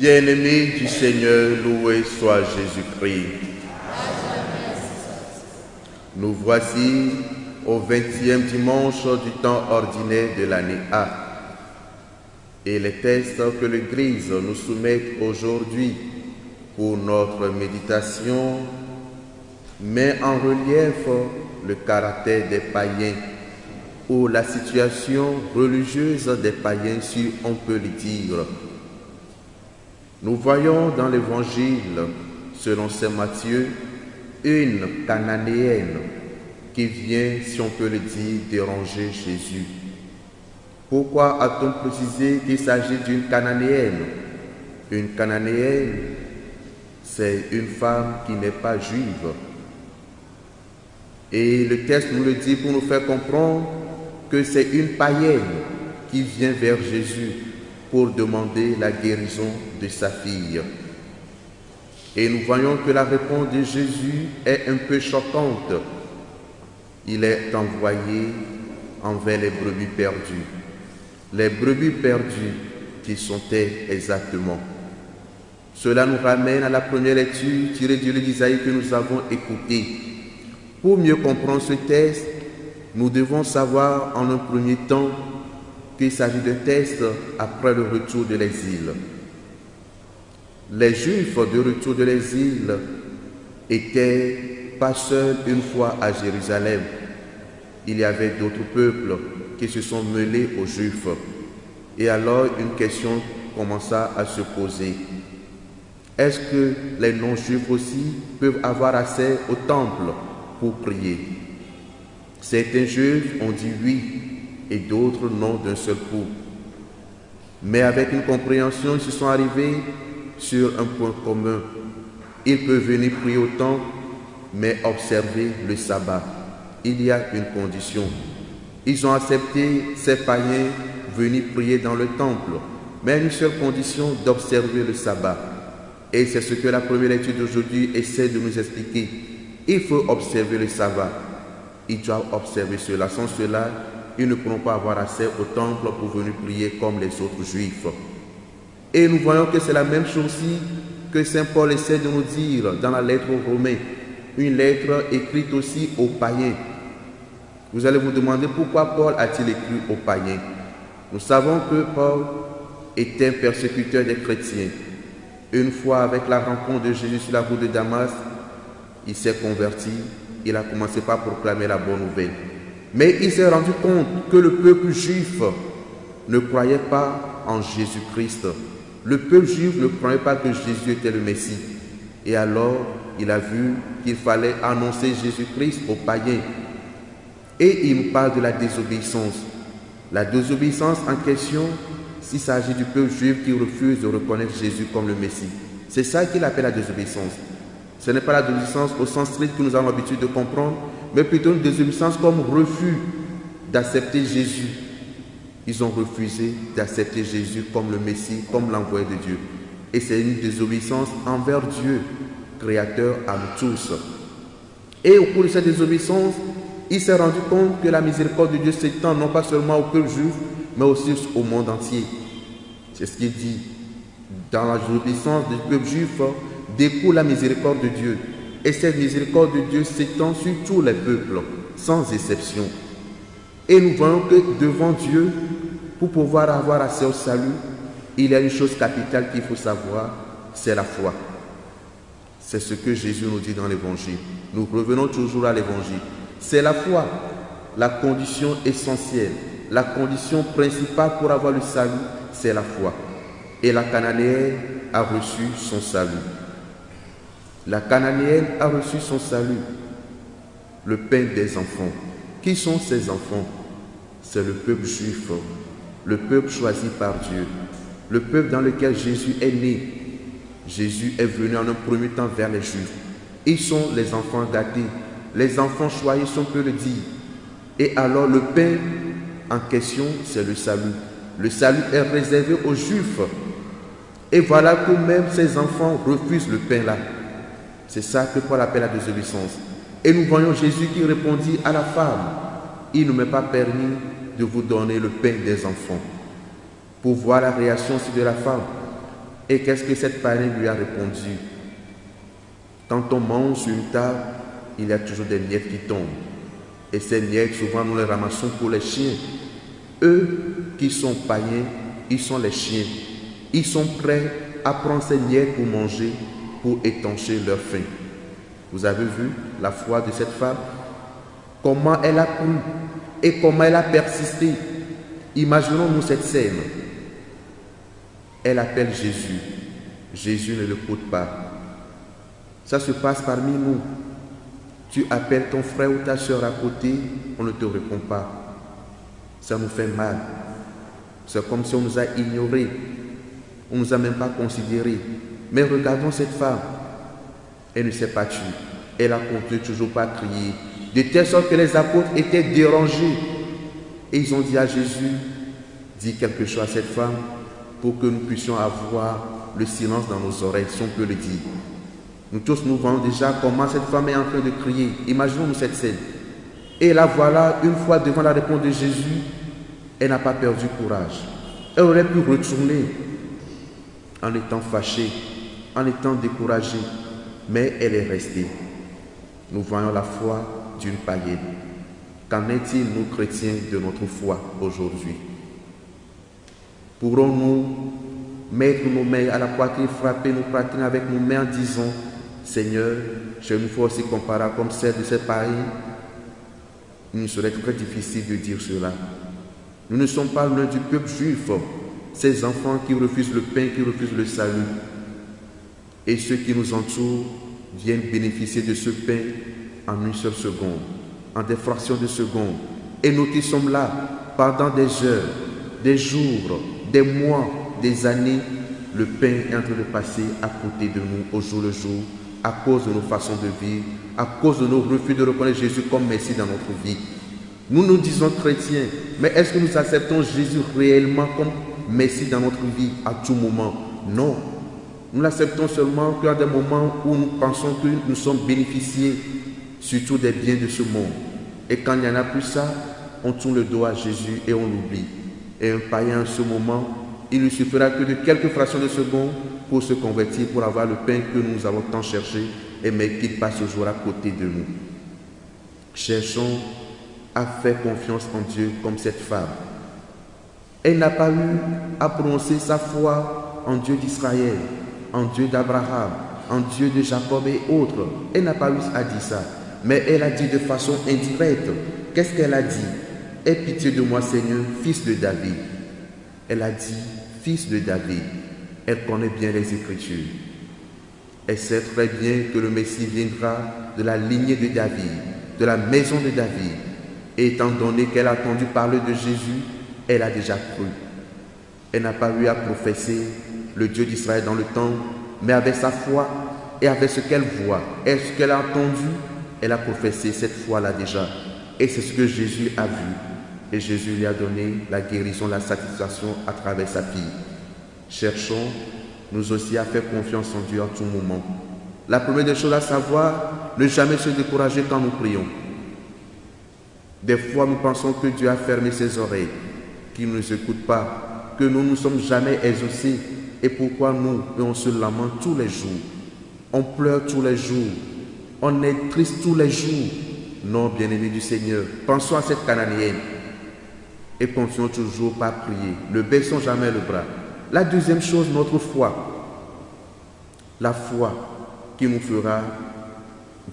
Bien-aimé du Seigneur, loué soit Jésus-Christ. Nous voici au 20e dimanche du temps ordinaire de l'année A. Et les textes que l'Église nous soumet aujourd'hui pour notre méditation met en relief le caractère des païens ou la situation religieuse des païens, si on peut le dire. Nous voyons dans l'Évangile, selon saint Matthieu, une cananéenne qui vient, si on peut le dire, déranger Jésus. Pourquoi a-t-on précisé qu'il s'agit d'une cananéenne? Une cananéenne, c'est une femme qui n'est pas juive. Et le texte nous le dit pour nous faire comprendre que c'est une païenne qui vient vers Jésus pour demander la guérison de sa fille. Et nous voyons que la réponse de Jésus est un peu choquante. Il est envoyé envers les brebis perdues. Les brebis perdues, qui sont-elles exactement? Cela nous ramène à la première lecture tirée du livre d'Isaïe que nous avons écouté. Pour mieux comprendre ce texte, nous devons savoir en un premier temps qu'il s'agit d'un texte après le retour de l'exil. Les Juifs de retour de l'exil étaient pas seuls une fois à Jérusalem. Il y avait d'autres peuples qui se sont mêlés aux Juifs. Et alors une question commença à se poser. Est-ce que les non-Juifs aussi peuvent avoir accès au temple pour prier? Certains Juifs ont dit oui et d'autres non d'un seul coup. Mais avec une compréhension, ils se sont arrivés sur un point commun. Ils peuvent venir prier au temple, mais observer le sabbat. Il y a une condition. Ils ont accepté ces païens venir prier dans le temple, mais à une seule condition, d'observer le sabbat. Et c'est ce que la première lecture d'aujourd'hui essaie de nous expliquer. Il faut observer le sabbat. Ils doivent observer cela. Sans cela, ils ne pourront pas avoir accès au temple pour venir prier comme les autres Juifs. Et nous voyons que c'est la même chose aussi que saint Paul essaie de nous dire dans la lettre aux Romains, une lettre écrite aussi aux païens. Vous allez vous demander pourquoi Paul a-t-il écrit aux païens? Nous savons que Paul était un persécuteur des chrétiens. Une fois, avec la rencontre de Jésus sur la route de Damas, il s'est converti, il a commencé par proclamer la bonne nouvelle. Mais il s'est rendu compte que le peuple juif ne croyait pas en Jésus-Christ. Le peuple juif ne croyait pas que Jésus était le Messie. Et alors, il a vu qu'il fallait annoncer Jésus-Christ aux païens. Et il nous parle de la désobéissance. La désobéissance en question, s'il s'agit du peuple juif qui refuse de reconnaître Jésus comme le Messie. C'est ça qu'il appelle la désobéissance. Ce n'est pas la désobéissance au sens strict que nous avons l'habitude de comprendre, mais plutôt une désobéissance comme refus d'accepter Jésus. Ils ont refusé d'accepter Jésus comme le Messie, comme l'envoyé de Dieu. Et c'est une désobéissance envers Dieu, créateur à nous tous. Et au cours de cette désobéissance, il s'est rendu compte que la miséricorde de Dieu s'étend non pas seulement au peuple juif, mais aussi au monde entier. C'est ce qu'il dit. Dans la désobéissance du peuple juif, découle la miséricorde de Dieu. Et cette miséricorde de Dieu s'étend sur tous les peuples, sans exception. Et nous voyons que devant Dieu, pour pouvoir avoir accès au salut, il y a une chose capitale qu'il faut savoir, c'est la foi. C'est ce que Jésus nous dit dans l'Évangile. Nous revenons toujours à l'Évangile. C'est la foi, la condition essentielle, la condition principale pour avoir le salut, c'est la foi. Et la cananéenne a reçu son salut. La cananéenne a reçu son salut, le pain des enfants. Qui sont ces enfants? C'est le peuple juif, le peuple choisi par Dieu, le peuple dans lequel Jésus est né. Jésus est venu en un premier temps vers les Juifs. Ils sont les enfants gâtés, les enfants choisis, si on peut le dire. Et alors le pain en question, c'est le salut. Le salut est réservé aux Juifs. Et voilà que même ces enfants refusent le pain là. C'est ça que Paul appelle la désobéissance. Et nous voyons Jésus qui répondit à la femme, il ne m'est pas permis de vous donner le pain des enfants. Pour voir la réaction aussi de la femme. Et qu'est-ce que cette païenne lui a répondu? Quand on mange sur une table, il y a toujours des miettes qui tombent. Et ces miettes, souvent, nous les ramassons pour les chiens. Eux qui sont païens, ils sont les chiens. Ils sont prêts à prendre ces miettes pour manger, pour étancher leur faim. Vous avez vu la foi de cette femme? Comment elle a cru et comment elle a persisté. Imaginons-nous cette scène. Elle appelle Jésus. Jésus ne l'écoute pas. Ça se passe parmi nous. Tu appelles ton frère ou ta soeur à côté, on ne te répond pas. Ça nous fait mal. C'est comme si on nous a ignorés. On ne nous a même pas considérés. Mais regardons cette femme. Elle ne s'est pas tue. Elle a continué toujours pas à crier. De telle sorte que les apôtres étaient dérangés. Et ils ont dit à Jésus, dis quelque chose à cette femme pour que nous puissions avoir le silence dans nos oreilles, si on peut le dire. Nous tous, nous voyons déjà comment cette femme est en train de crier. Imaginons-nous cette scène. Et la voilà, une fois devant la réponse de Jésus, elle n'a pas perdu courage. Elle aurait pu retourner en étant fâchée, en étant découragée, mais elle est restée. Nous voyons la foi d'une païenne. Qu'en est-il, nous chrétiens, de notre foi aujourd'hui? Pourrons-nous mettre nos mains à la poitrine, frapper nos poitrines avec nos mains en disant, Seigneur, j'ai une foi aussi comparable comme celle de cette païenne? Il nous serait très difficile de dire cela. Nous ne sommes pas loin du peuple juif, ces enfants qui refusent le pain, qui refusent le salut. Et ceux qui nous entourent viennent bénéficier de ce pain en une seule seconde, en des fractions de secondes. Et nous qui sommes là pendant des heures, des jours, des mois, des années, le pain est en train de passer à côté de nous au jour le jour, à cause de nos façons de vivre, à cause de nos refus de reconnaître Jésus comme Messie dans notre vie. Nous nous disons chrétiens, mais est-ce que nous acceptons Jésus réellement comme Messie dans notre vie à tout moment? Non. Nous l'acceptons seulement qu'à des moments où nous pensons que nous sommes bénéficiés surtout des biens de ce monde. Et quand il n'y en a plus ça, on tourne le dos à Jésus et on l'oublie. Et un païen en ce moment, il ne suffira que de quelques fractions de secondes pour se convertir, pour avoir le pain que nous avons tant cherché, et mais qu'il passe toujours à côté de nous. Cherchons à faire confiance en Dieu comme cette femme. Elle n'a pas eu à prononcer sa foi en Dieu d'Israël, en Dieu d'Abraham, en Dieu de Jacob et autres. Elle n'a pas eu à dire ça. Mais elle a dit de façon indirecte. Qu'est-ce qu'elle a dit? Aie pitié de moi, Seigneur, fils de David. Elle a dit, fils de David. Elle connaît bien les Écritures. Elle sait très bien que le Messie viendra de la lignée de David, de la maison de David. Et étant donné qu'elle a entendu parler de Jésus, elle a déjà cru. Elle n'a pas eu à professer le Dieu d'Israël dans le temple, mais avec sa foi et avec ce qu'elle voit et ce qu'elle a entendu, elle a professé cette foi-là déjà. Et c'est ce que Jésus a vu. Et Jésus lui a donné la guérison, la satisfaction à travers sa fille. Cherchons, nous aussi, à faire confiance en Dieu en tout moment. La première des choses à savoir, ne jamais se décourager quand nous prions. Des fois, nous pensons que Dieu a fermé ses oreilles, qu'il ne nous écoute pas, que nous ne sommes jamais exaucés. Et pourquoi nous, on se lamente tous les jours? On pleure tous les jours. On est triste tous les jours. Non, bien-aimés du Seigneur, pensons à cette Cananéenne et continuons toujours par prier. Ne baissons jamais le bras. La deuxième chose, notre foi. La foi qui nous fera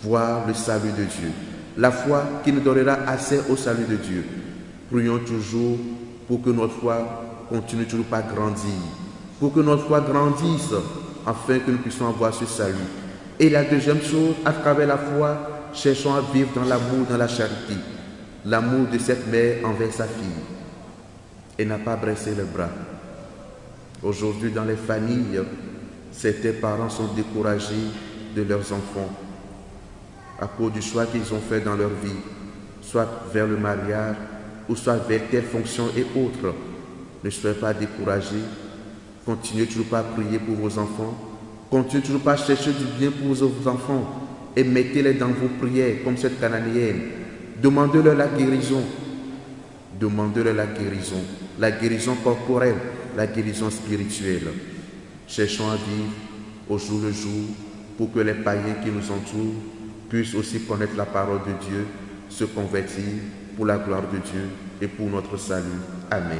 voir le salut de Dieu. La foi qui nous donnera accès au salut de Dieu. Prions toujours pour que notre foi continue toujours par grandir. Pour que notre foi grandisse, afin que nous puissions avoir ce salut. Et la deuxième chose, à travers la foi, cherchons à vivre dans l'amour, dans la charité. L'amour de cette mère envers sa fille. Et n'a pas baissé les bras. Aujourd'hui, dans les familles, certains parents sont découragés de leurs enfants à cause du choix qu'ils ont fait dans leur vie, soit vers le mariage, ou soit vers telle fonction et autres. Ne soyez pas découragés. Continuez toujours pas à prier pour vos enfants. Continuez toujours pas à chercher du bien pour vos enfants. Et mettez-les dans vos prières, comme cette Cananéenne. Demandez-leur la guérison. Demandez-leur la guérison corporelle, la guérison spirituelle. cherchons à vivre au jour le jour pour que les païens qui nous entourent puissent aussi connaître la parole de Dieu, se convertir pour la gloire de Dieu et pour notre salut. Amen.